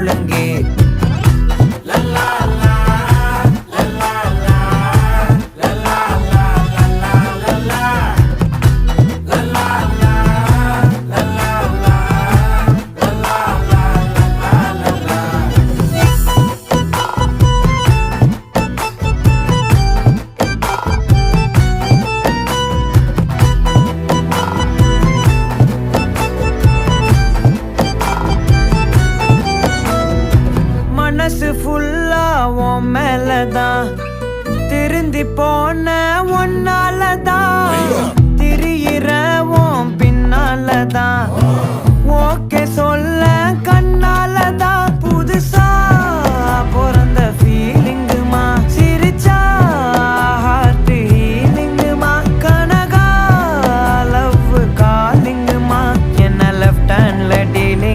முழங்கே. மனசு ஃபுல்லா உன் மேலதான், திருந்தி போன ஒன்னாலதான், திரியிற உன் பின்னாலதான், ஓகே சொல்ல கண்ணாலதான்,